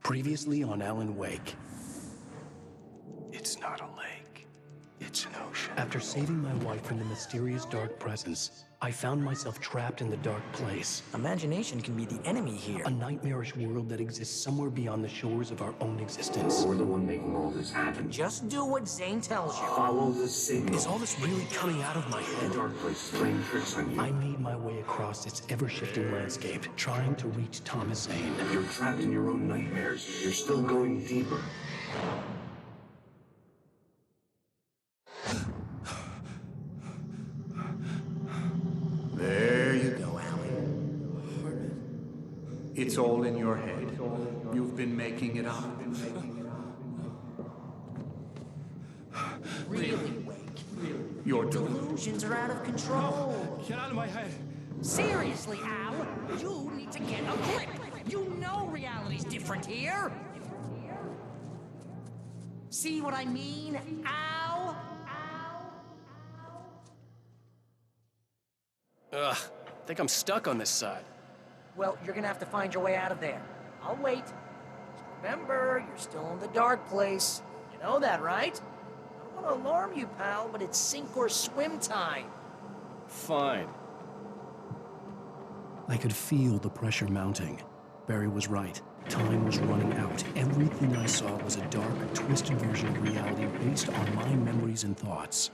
Previously on Alan Wake. It's not a lake. It's an ocean. After saving my wife from the mysterious dark presence, I found myself trapped in the dark place. Imagination can be the enemy here. A nightmarish world that exists somewhere beyond the shores of our own existence. We're the one making all this happen. Just do what Zane tells you. Follow the signal. Is all this really coming out of my head? The dark place is playing tricks on you. I made my way across its ever-shifting landscape, trying to reach Thomas Zane. You're trapped in your own nightmares. You're still going deeper. There you go, Alan. It's all in your head. You've been making it up. Really, Wake. Your Delusions are out of control. Get out of my head. Seriously, Al, you need to get a grip. You know reality's different here. See what I mean, Al? Ugh, I think I'm stuck on this side. Well, you're gonna have to find your way out of there. I'll wait. Just remember, you're still in the dark place. You know that, right? I don't want to alarm you, pal, but it's sink or swim time. Fine. I could feel the pressure mounting. Barry was right. Time was running out. Everything I saw was a dark, twisted version of reality based on my memories and thoughts.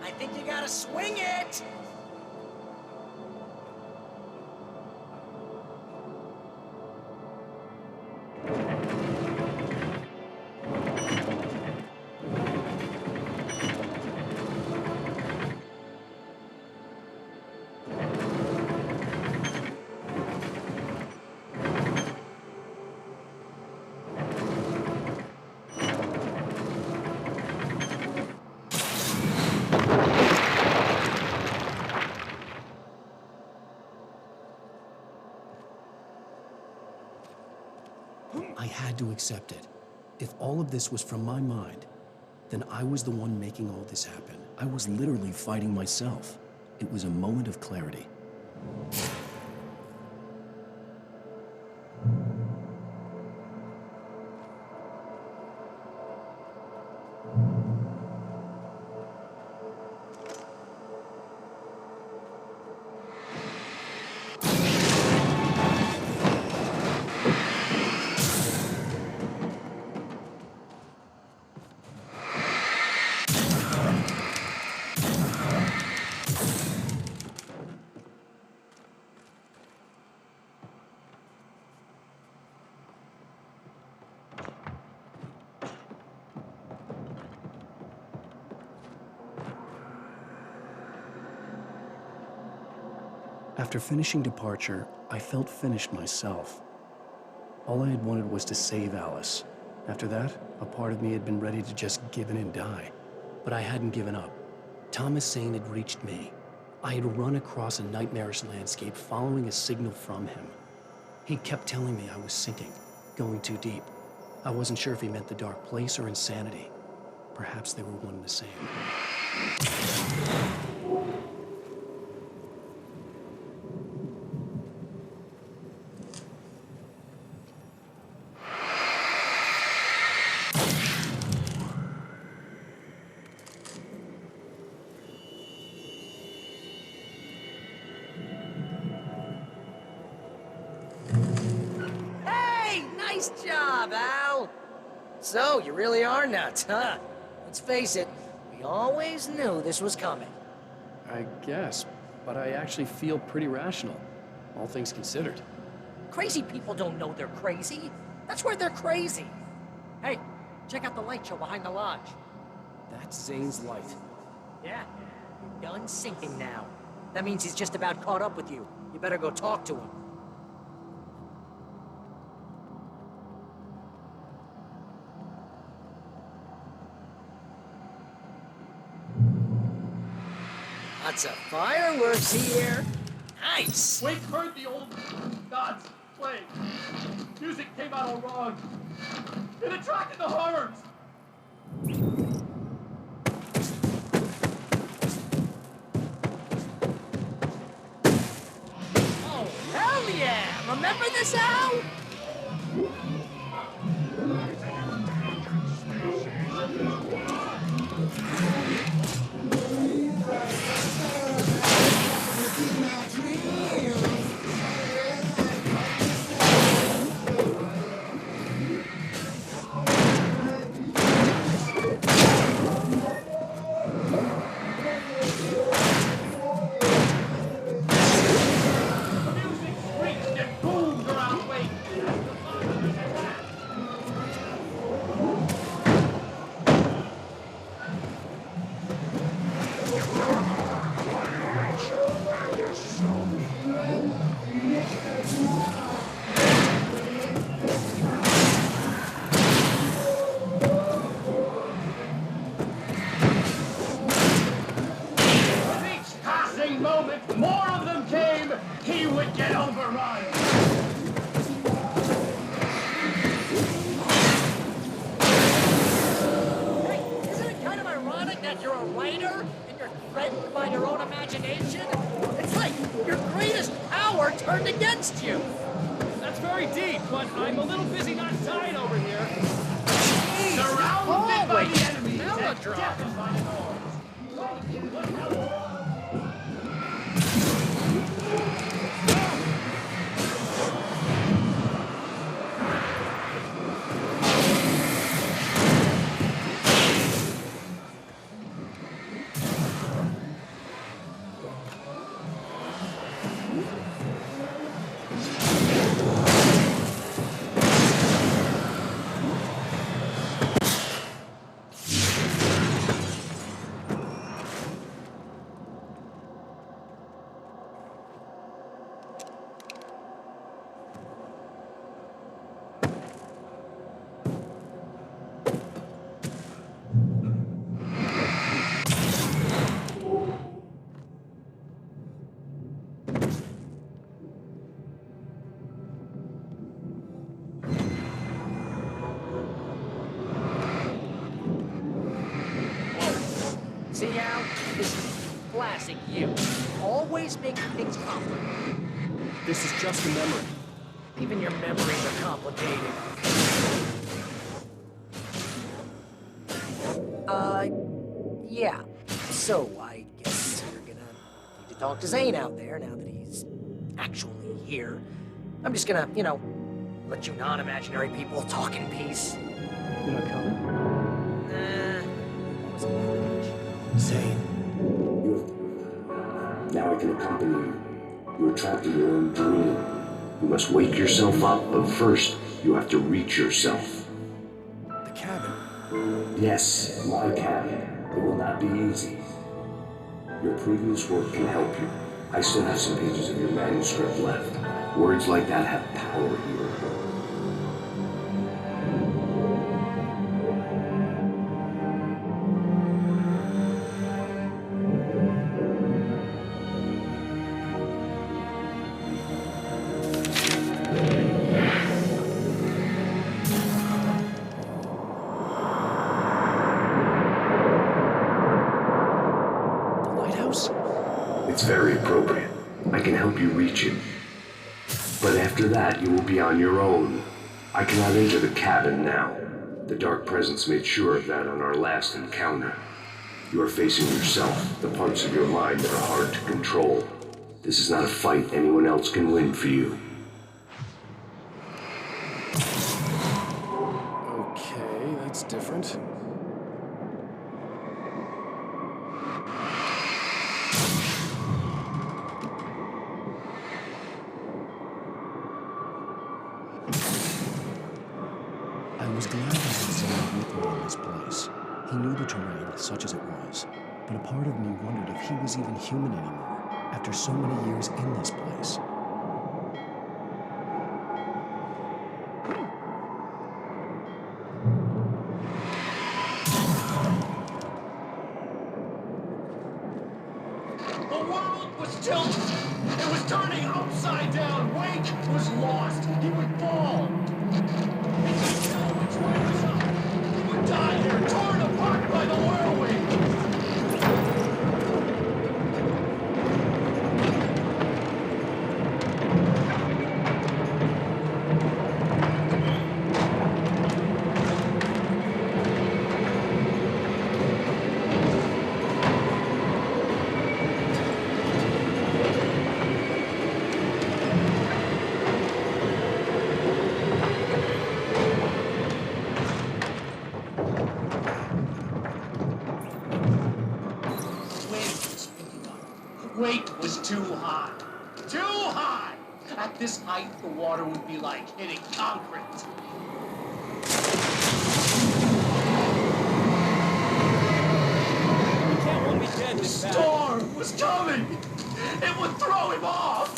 I think you gotta swing it! I had to accept it. If all of this was from my mind, then I was the one making all this happen. I was literally fighting myself. It was a moment of clarity. After finishing Departure, I felt finished myself. All I had wanted was to save Alice. After that, a part of me had been ready to just give in and die. But I hadn't given up. Thomas Zane had reached me. I had run across a nightmarish landscape following a signal from him. He kept telling me I was sinking, going too deep. I wasn't sure if he meant the dark place or insanity. Perhaps they were one and the same. Nice job, Al! So, you really are nuts, huh? Let's face it, we always knew this was coming. I guess, but I actually feel pretty rational, all things considered. Crazy people don't know they're crazy. That's why they're crazy. Hey, check out the light show behind the lodge. That's Zane's light. Yeah, you're done sinking now. That means he's just about caught up with you. You better go talk to him. Lots of fireworks here. Nice. Wake heard the old gods play. Music came out all wrong. It attracted the horrors. Oh, hell yeah! Remember this, Al? Music screeched and boomed around Wake. With each passing moment, more of them came. He would get overrun. Hey, isn't it kind of ironic that you're a writer and you're threatened by your own imagination? It's like your greatest power turned against you. That's very deep, but I'm a little busy not tied over here. Surrounded by Always the enemies and melodrama. deafened by the noise. See, Al? This is classic you. Always making things complicated. This is just a memory. Even your memories are complicated. Yeah. So, I guess you're gonna need to talk to Zane out there now that he's actually here. I'm just gonna, let you non-imaginary people talk in peace. You're not coming? Nah, that was a privilege. Zane. Now I can accompany you. You are trapped in your own dream. You must wake yourself up, but first, you have to reach yourself. The cabin. Yes, my cabin. It will not be easy. Your previous work can help you. I still have some pages of your manuscript left. Words like that have power here. It's very appropriate. I can help you reach it. But after that, you will be on your own. I cannot enter the cabin now. The Dark Presence made sure of that on our last encounter. You are facing yourself, the parts of your mind that are hard to control. This is not a fight anyone else can win for you. Okay, that's different. I I was glad to have someone with me in this place. He knew the terrain, such as it was, but a part of me wondered if he was even human anymore, after so many years in this place. The world was tilted. It was turning upside down. Wake was lost. He would fall. He couldn't tell which way was up. He would die here, torn apart by the whirlwind. Weight was too high. Too high! At this height, the water would be like hitting concrete. The storm was coming! It would throw him off!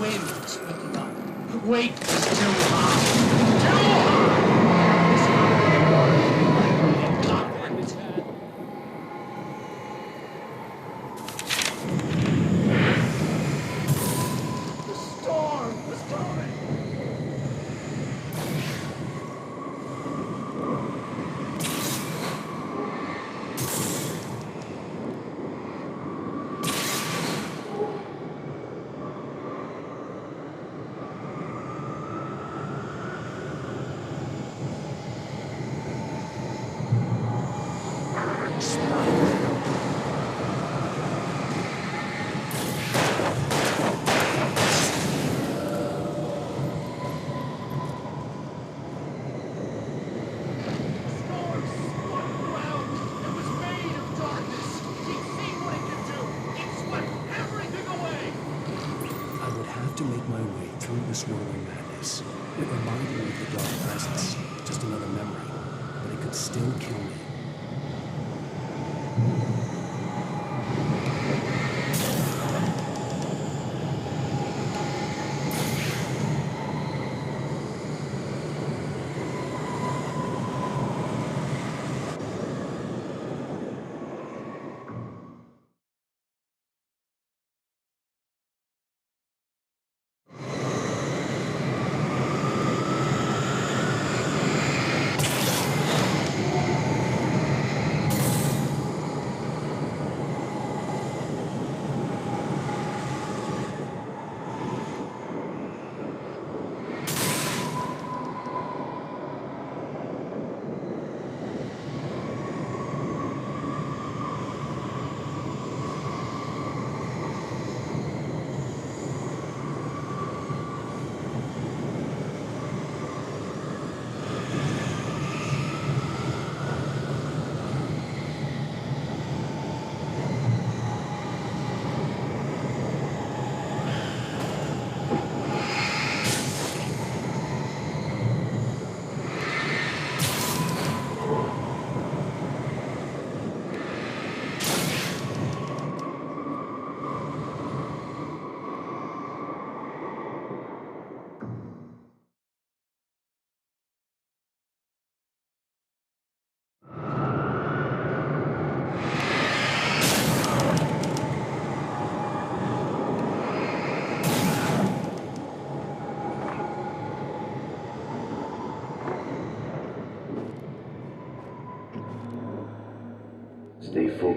Wind was picking up. Weight was too high. Too high! This high, the water would be like hitting concrete. The storm was coming! To make my way through the swirling madness. It reminded me of the dark presence, just another memory, but it could still kill me.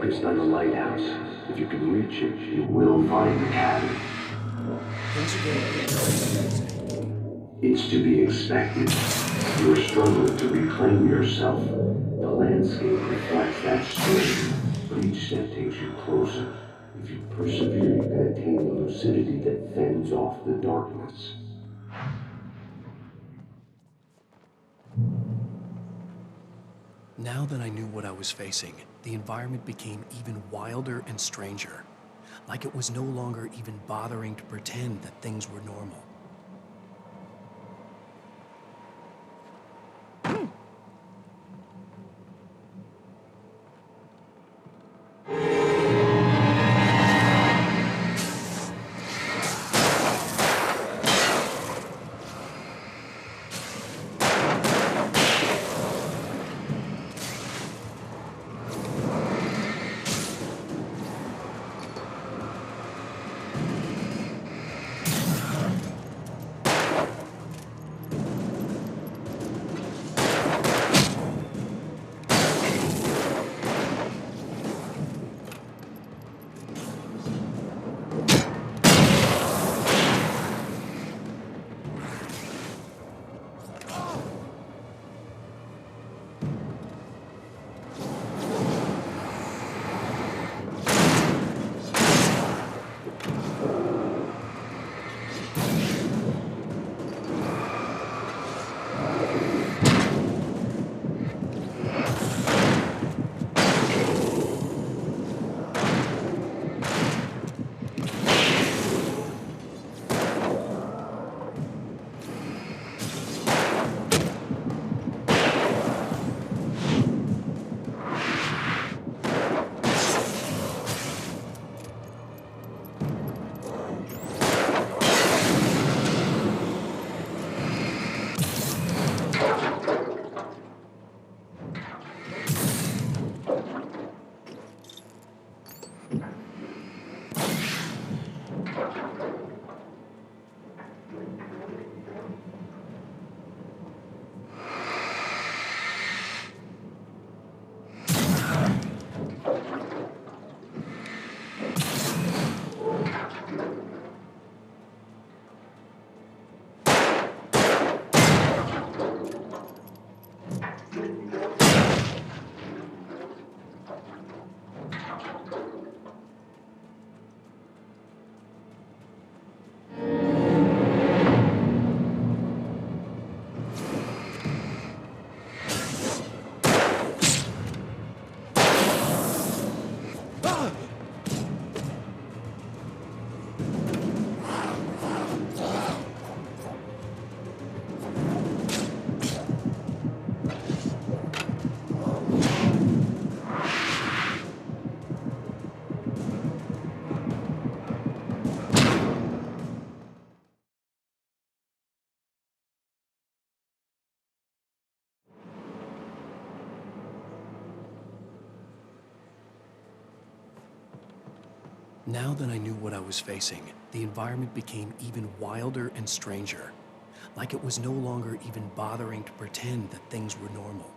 focused on the lighthouse. If you can reach it, you will find the cabin. Things are getting pretty crazy. It's to be expected. You are struggling to reclaim yourself. The landscape reflects that strain, but each step takes you closer. If you persevere, you can attain the lucidity that fends off the darkness. Now that I knew what I was facing, the environment became even wilder and stranger. Like it was no longer even bothering to pretend that things were normal. Now that I knew what I was facing, the environment became even wilder and stranger. Like it was no longer even bothering to pretend that things were normal.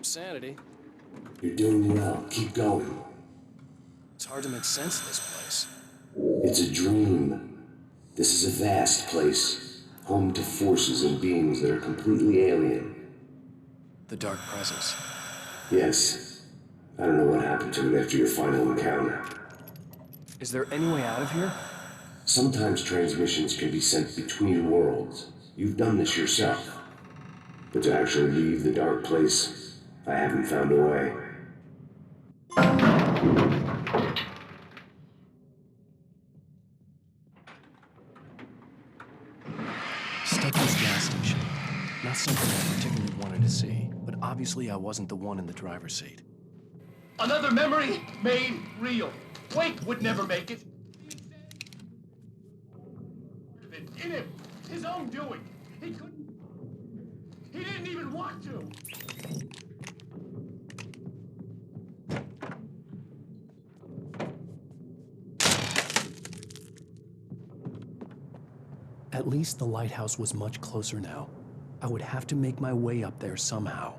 Sanity. You're doing well. Keep going. It's hard to make sense of this place. It's a dream. This is a vast place, home to forces and beings that are completely alien. The Dark Presence. Yes. I don't know what happened to it after your final encounter. Is there any way out of here? Sometimes transmissions can be sent between worlds. You've done this yourself. But to actually leave the dark place, I haven't found a way. Stucky's gas station. Not something I particularly wanted to see, but obviously I wasn't the one in the driver's seat. Another memory made real. Wake would never make it. In him, his own doing. He couldn't. He didn't even want to. At least the lighthouse was much closer now. I would have to make my way up there somehow.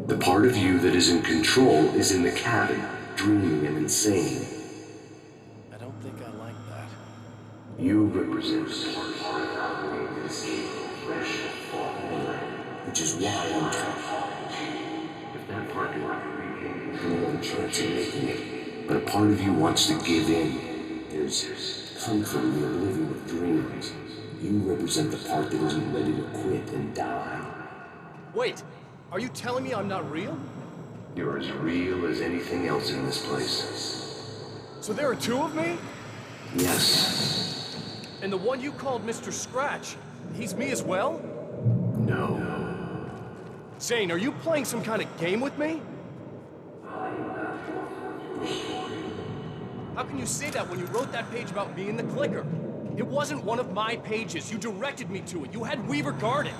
The part of you that is in control is in the cabin, dreaming and insane. I don't think I like that. You represent the part of our brain that is capable of fresh thought, which is why I'm talking to you. If that part cannot be regained, there's no other chance of making it. But a part of you wants to give in. There's comfort in the oblivion of dreams. You represent the part that isn't ready to quit and die. Wait, are you telling me I'm not real? You're as real as anything else in this place. So there are two of me? Yes. And the one you called Mr. Scratch, He's me as well? No. Zane, are you playing some kind of game with me? How can you say that when you wrote that page about me in the clicker? It wasn't one of my pages. You directed me to it. You had Weaver guard it.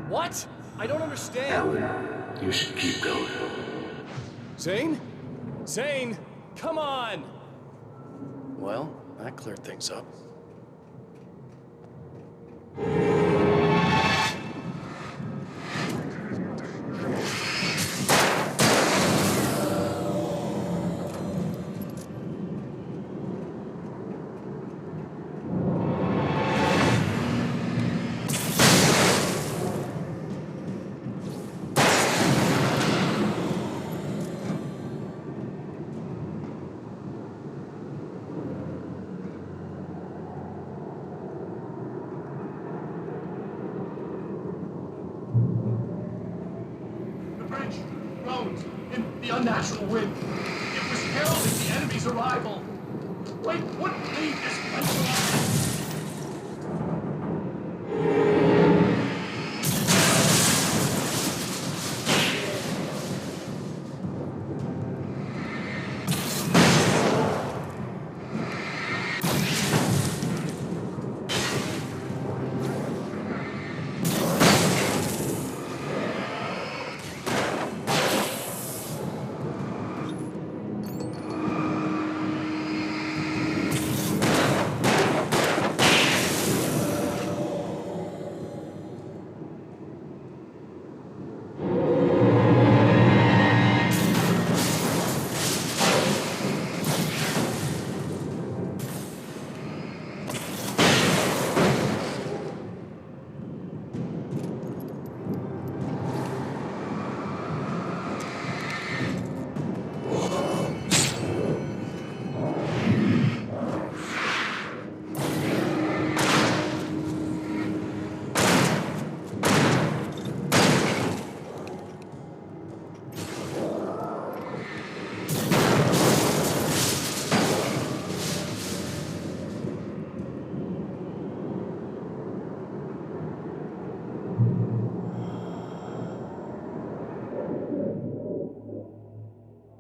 What? I don't understand. Alan, you should keep going. Zane? Zane, come on! Well, that cleared things up. In the unnatural wind. It was heralding the enemy's arrival. Wait, wouldn't leave this place alive.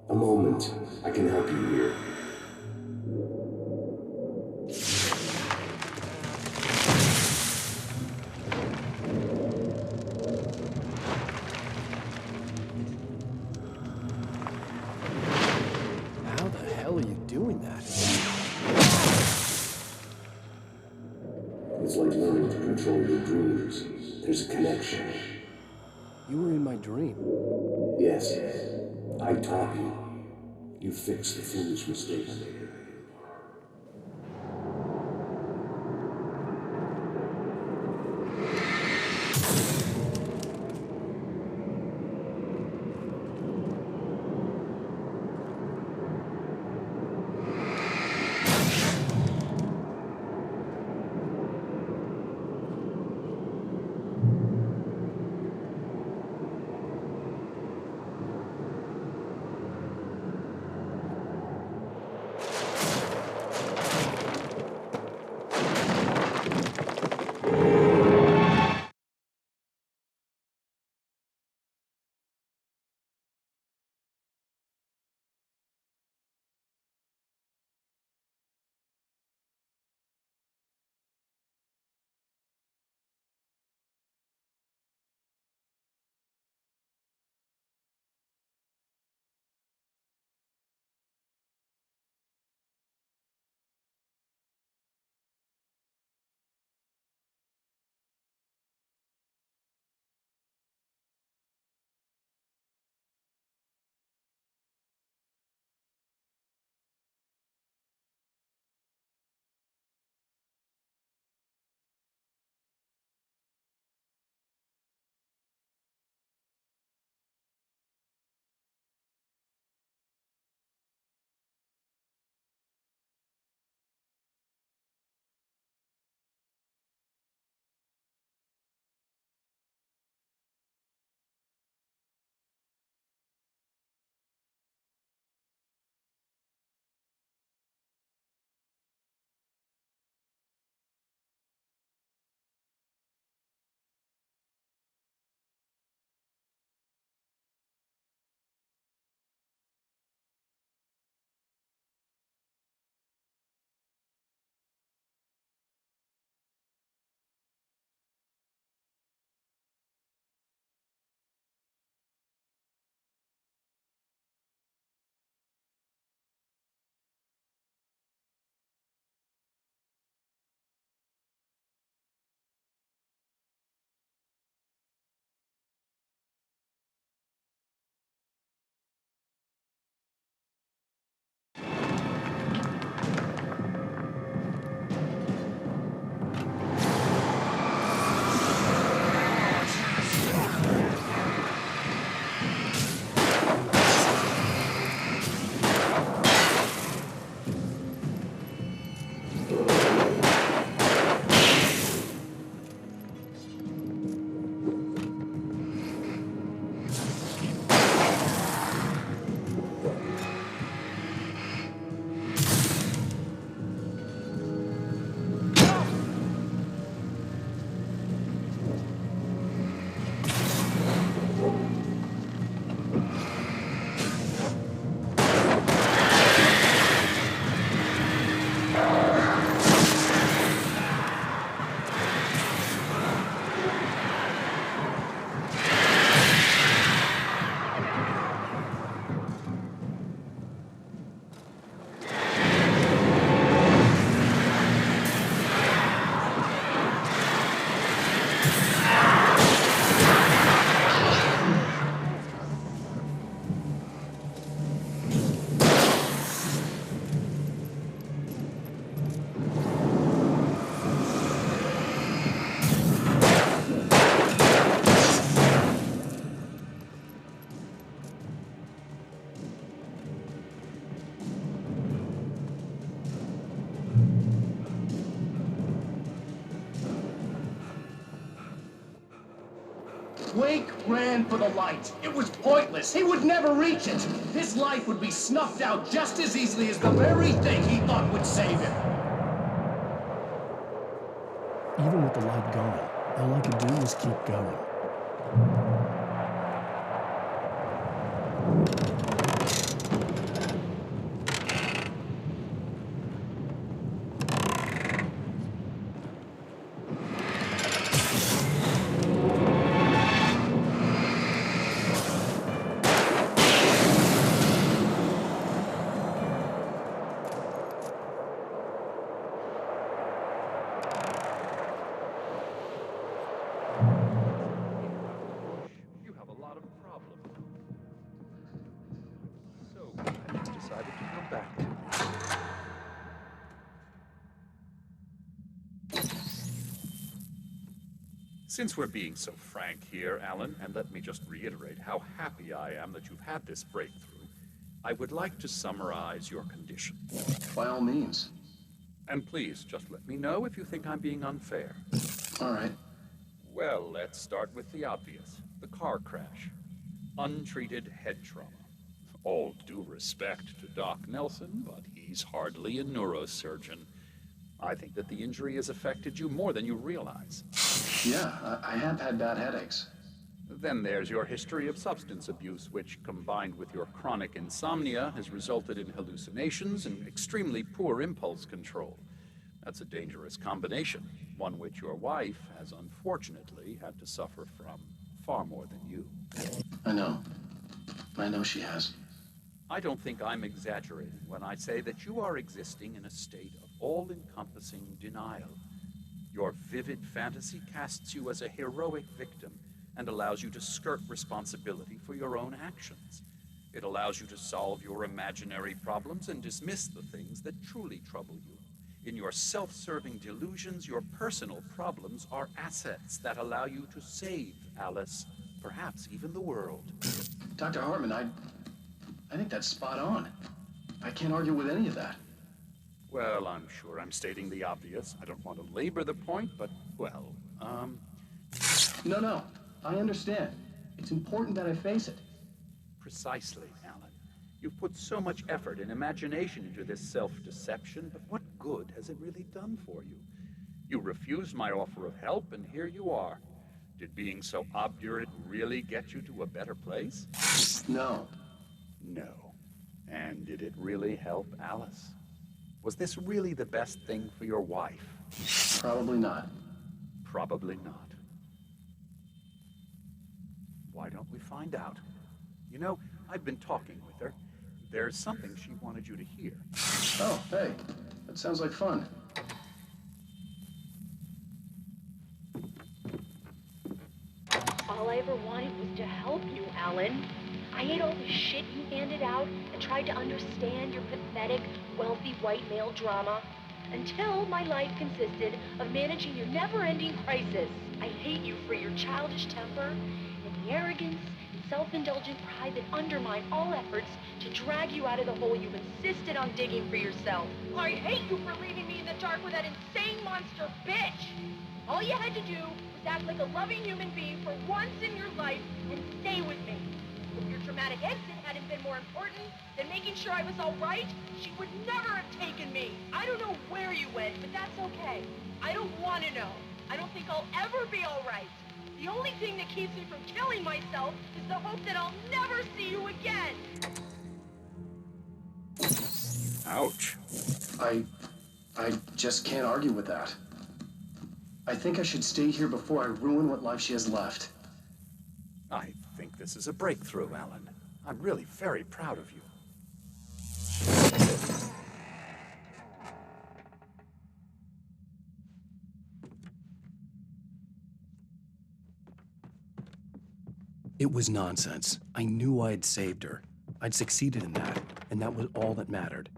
A moment. I can help you here. How the hell are you doing that? It's like learning to control your dreams. There's a connection. You were in my dream. Yes, I taught you. You fixed the foolish mistakes. Wake ran for the light. It was pointless. He would never reach it. His life would be snuffed out just as easily as the very thing he thought would save him. Even with the light gone, all I could do was keep going. You have a lot of problems. So glad you decided to come back to me. Since we're being so frank here, Alan, and let me just reiterate how happy I am that you've had this breakthrough, I would like to summarize your condition. By all means. And please, just let me know if you think I'm being unfair. All right. Well, let's start with the obvious. The car crash. Untreated head trauma. All due respect to Doc Nelson, but he's hardly a neurosurgeon. I think that the injury has affected you more than you realize. Yeah, I have had bad headaches. Then there's your history of substance abuse, which, combined with your chronic insomnia, has resulted in hallucinations and extremely poor impulse control. That's a dangerous combination, one which your wife has unfortunately had to suffer from far more than you. I know. I know she has. I don't think I'm exaggerating when I say that you are existing in a state of all-encompassing denial. Your vivid fantasy casts you as a heroic victim and allows you to skirt responsibility for your own actions. It allows you to solve your imaginary problems and dismiss the things that truly trouble you. In your self-serving delusions, your personal problems are assets that allow you to save Alice, perhaps even the world. Dr. Hartman, I think that's spot on. I can't argue with any of that. Well, I'm sure I'm stating the obvious. I don't want to labor the point, but, well, No, I understand. It's important that I face it. Precisely, Alan. You've put so much effort and imagination into this self-deception, but what good has it really done for you? You refused my offer of help, and here you are. Did being so obdurate really get you to a better place? No. No. And did it really help Alice? Was this really the best thing for your wife? Probably not. Probably not. Why don't we find out? You know, I've been talking with her. There's something she wanted you to hear. Oh, hey. That sounds like fun. All I ever wanted was to help you, Alan. I ate all the shit you handed out and tried to understand your pathetic, wealthy white male drama until my life consisted of managing your never-ending crisis. I hate you for your childish temper and the arrogance and self-indulgent pride that undermine all efforts to drag you out of the hole you insisted on digging for yourself. I hate you for leaving me in the dark with that insane monster bitch. All you had to do was act like a loving human being for once in your life and stay with me. If your dramatic exit hadn't been more important than making sure I was all right, she would never have taken me. I don't know where you went, but that's okay. I don't want to know. I don't think I'll ever be all right. The only thing that keeps me from killing myself is the hope that I'll never see you again. Ouch. I just can't argue with that. I think I should stay here before I ruin what life she has left. I think this is a breakthrough, Alan. I'm really very proud of you. It was nonsense. I knew I'd saved her. I'd succeeded in that, and that was all that mattered.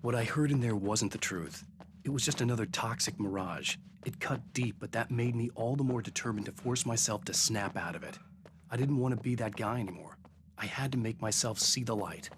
What I heard in there wasn't the truth. It was just another toxic mirage. It cut deep, but that made me all the more determined to force myself to snap out of it. I didn't want to be that guy anymore. I had to make myself see the light.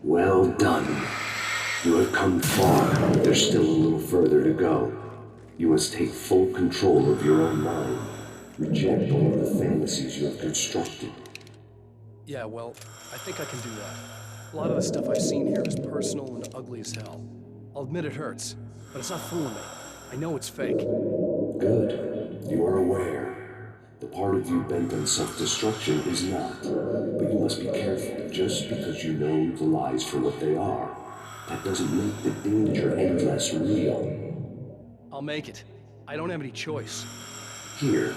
Well done. You have come far, but there's still a little further to go. You must take full control of your own mind. Reject all of the fantasies you have constructed. Yeah, well, I think I can do that. A lot of the stuff I've seen here is personal and ugly as hell. I'll admit it hurts, but it's not fooling me. I know it's fake. Good. You are aware. The part of you bent on self-destruction is not. But you must be careful. Just because you know the lies for what they are, that doesn't make the danger any less real. I'll make it. I don't have any choice. Here.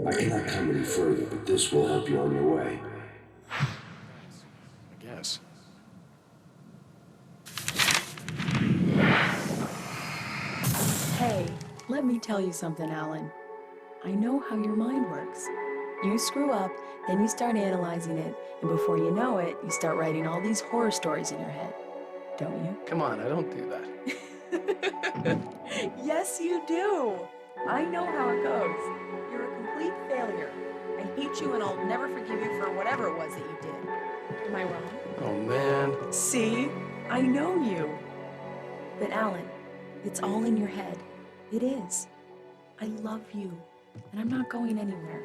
I cannot come any further, but this will help you on your way. I guess. Hey, let me tell you something, Alan. I know how your mind works. You screw up, then you start analyzing it, and before you know it, you start writing all these horror stories in your head. Don't you? Come on, I don't do that. Yes, you do. I know how it goes. You're a complete failure. I hate you and I'll never forgive you for whatever it was that you did. Am I wrong? Oh, man. See? I know you. But Alan, it's all in your head. It is. I love you, and I'm not going anywhere.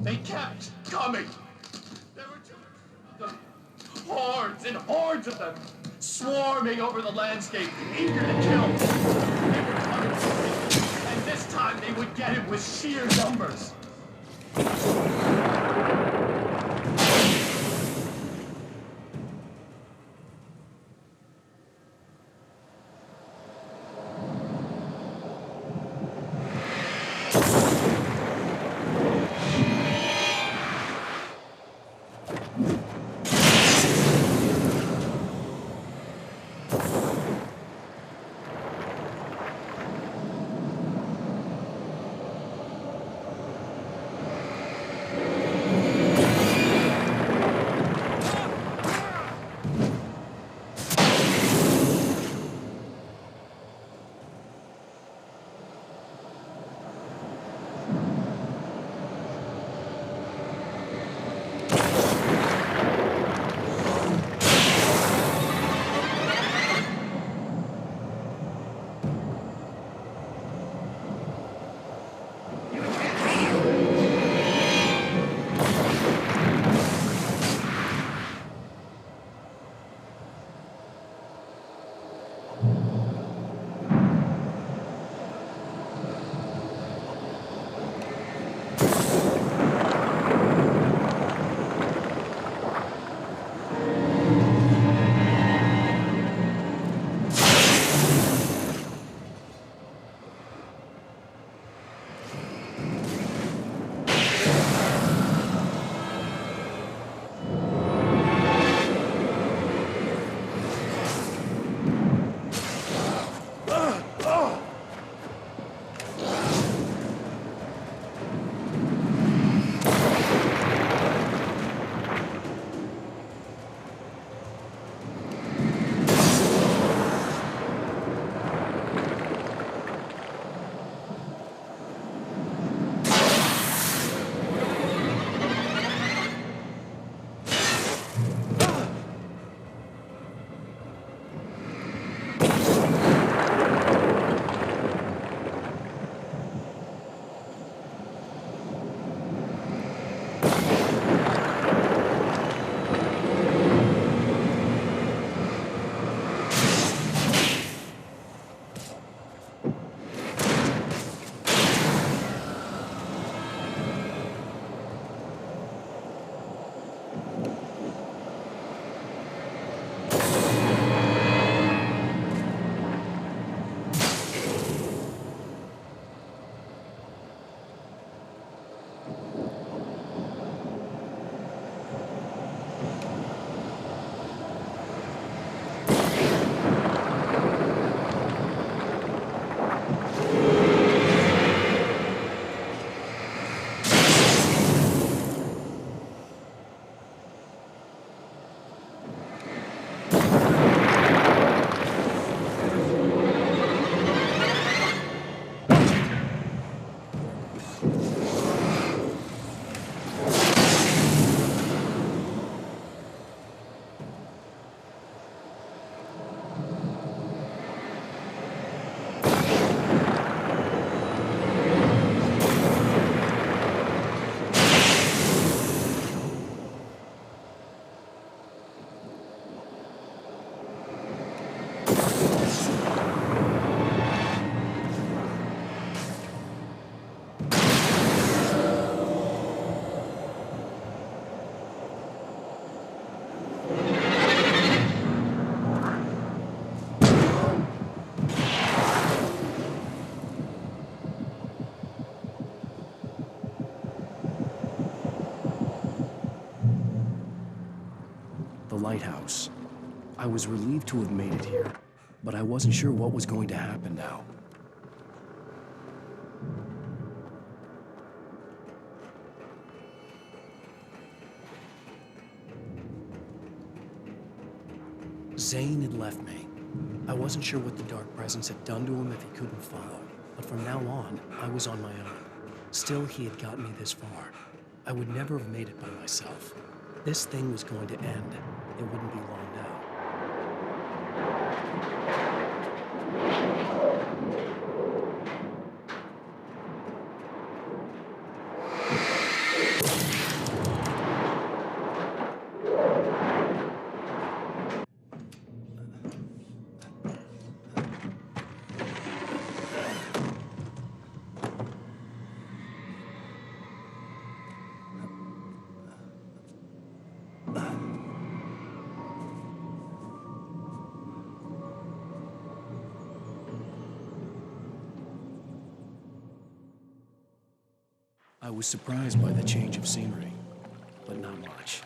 They kept coming. There were too many of them. Hordes and hordes of them, swarming over the landscape, eager to kill. They were coming for me, and this time they would get him with sheer numbers. lighthouse. I was relieved to have made it here, but I wasn't sure what was going to happen now. Zane had left me. I wasn't sure what the Dark Presence had done to him if he couldn't follow, but from now on, I was on my own. Still, he had gotten me this far. I would never have made it by myself. This thing was going to end. It wouldn't be long now. I was surprised by the change of scenery, but not much.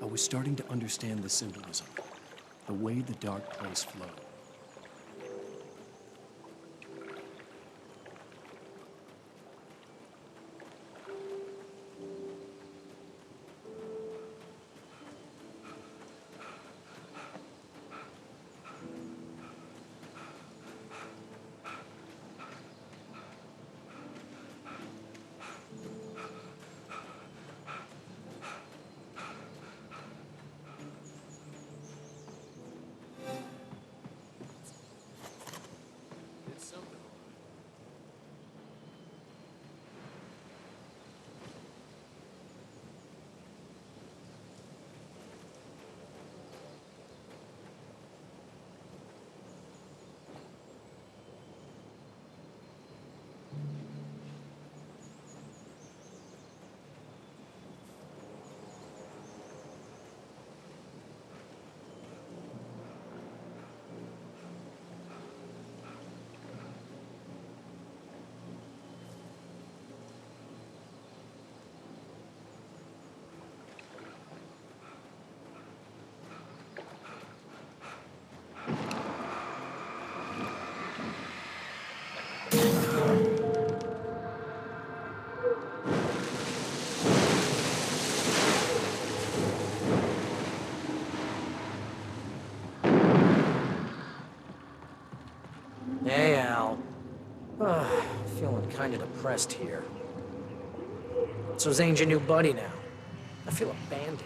I was starting to understand the symbolism, the way the dark place flowed. Hey, Al. Feeling kind of depressed here. So Zane's your new buddy now. I feel abandoned.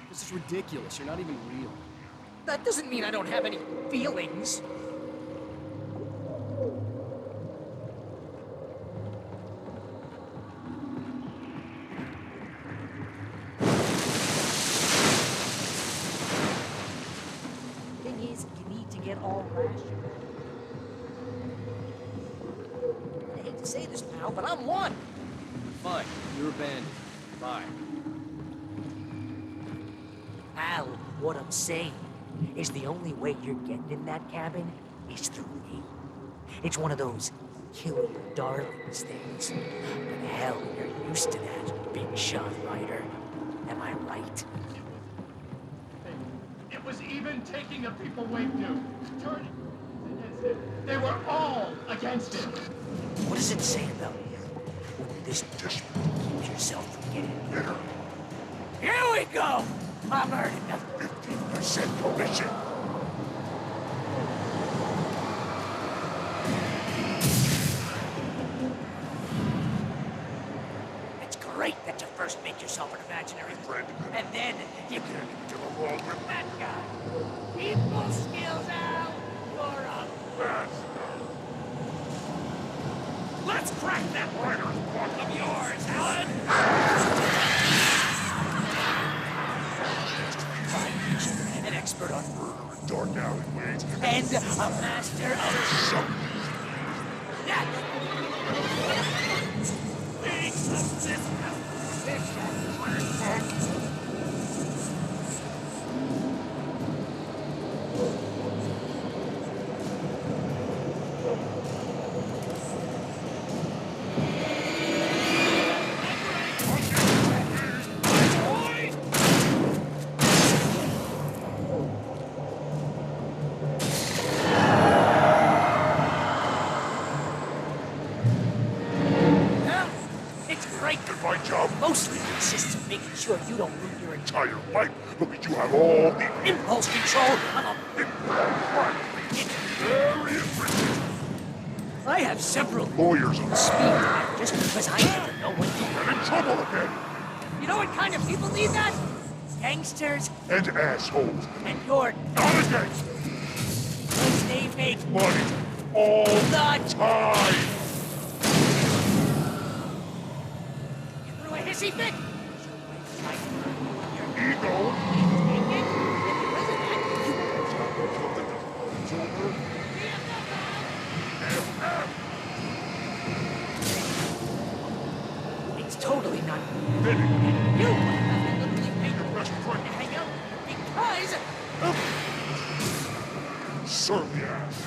This is ridiculous. You're not even real. That doesn't mean I don't have any feelings. Thing is, you need to get all rational. I hate to say this, pal, but I'm one. Fine. You're abandoned. Bye. Al, what I'm saying is the only way you're getting in that cabin is through me. It's one of those kill your darlings things. But hell, you're used to that, big shot writer. Am I right? It was even taking a people wake new, turning against it. They were all against it. What does it say about you? When this just keeps yourself from getting bitter. Here we go! I'm earning the 15% commission. It's great that you first make yourself an imaginary friend, and then you turn into a world with that guy. Equal skills, Al. You're a best. Let's crack that writer's block of yours, Alan! An expert on murder and dark alleyways, and a master of show. Yes! Things of this It's great. And my job? Mostly consists of making sure you don't ruin your Entire life. Look at you have all the impulse control. very efficient I have several lawyers on speed dial just because I never know when to. and in trouble again. You know what kind of people need that? Gangsters And assholes. and your Not a gangster. because they make Money. All the time. You threw a hissy fit? Ego. It's totally not. Vinny. You have literally paid Your best friend. to hang out because Serve the ass.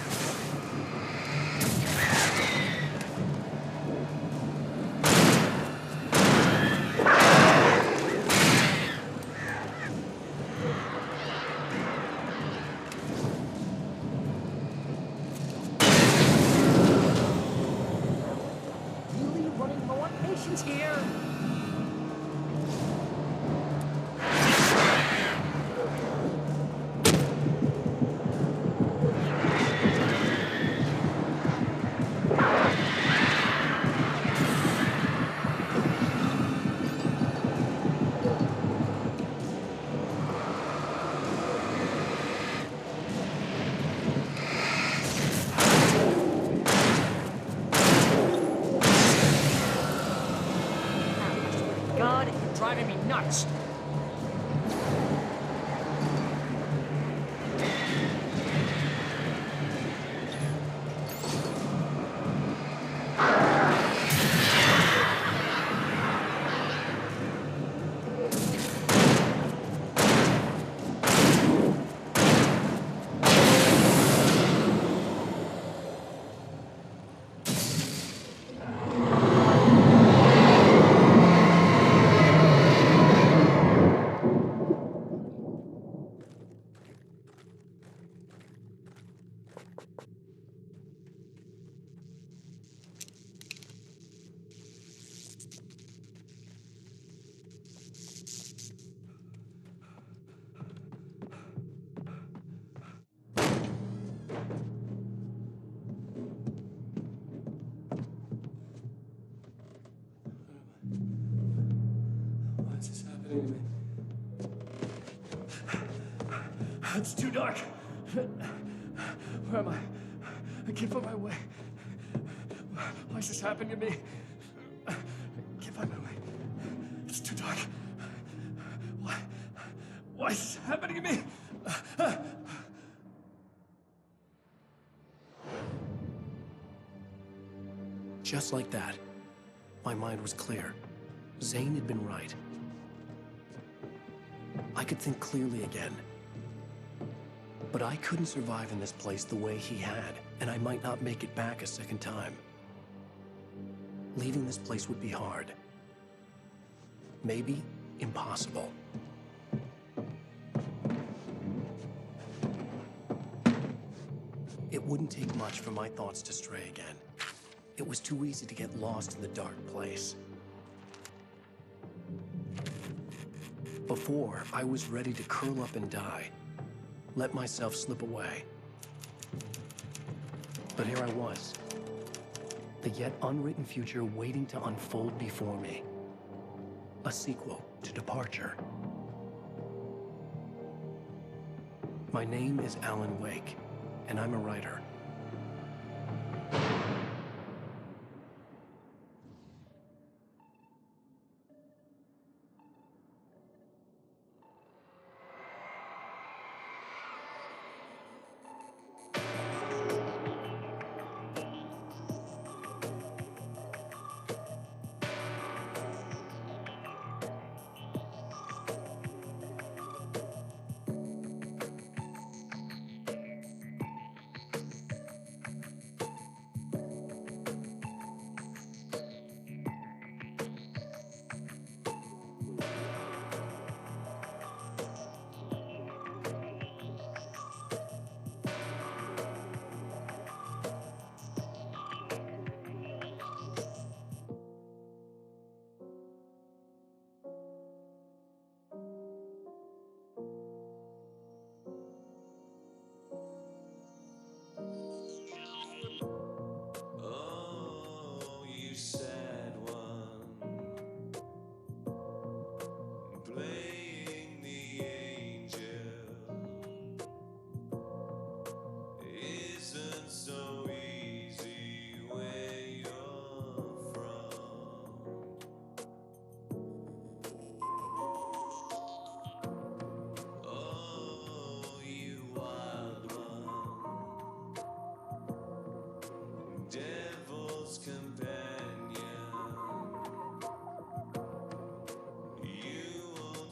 really running low on patience here. God, you're driving me nuts. Why is this happening to me? It's too dark. Where am I? I can't find my way. Why is this happening to me? I can't find my way. It's too dark. Why is this happening to me? Just like that, my mind was clear. Zane had been right. I could think clearly again. But I couldn't survive in this place the way he had, and I might not make it back a second time. Leaving this place would be hard. Maybe impossible. It wouldn't take much for my thoughts to stray again. It was too easy to get lost in the dark place. Before, I was ready to curl up and die. Let myself slip away. But here I was. The yet unwritten future waiting to unfold before me. A sequel to Departure. My name is Alan Wake, and I'm a writer.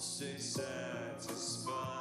stay satisfied.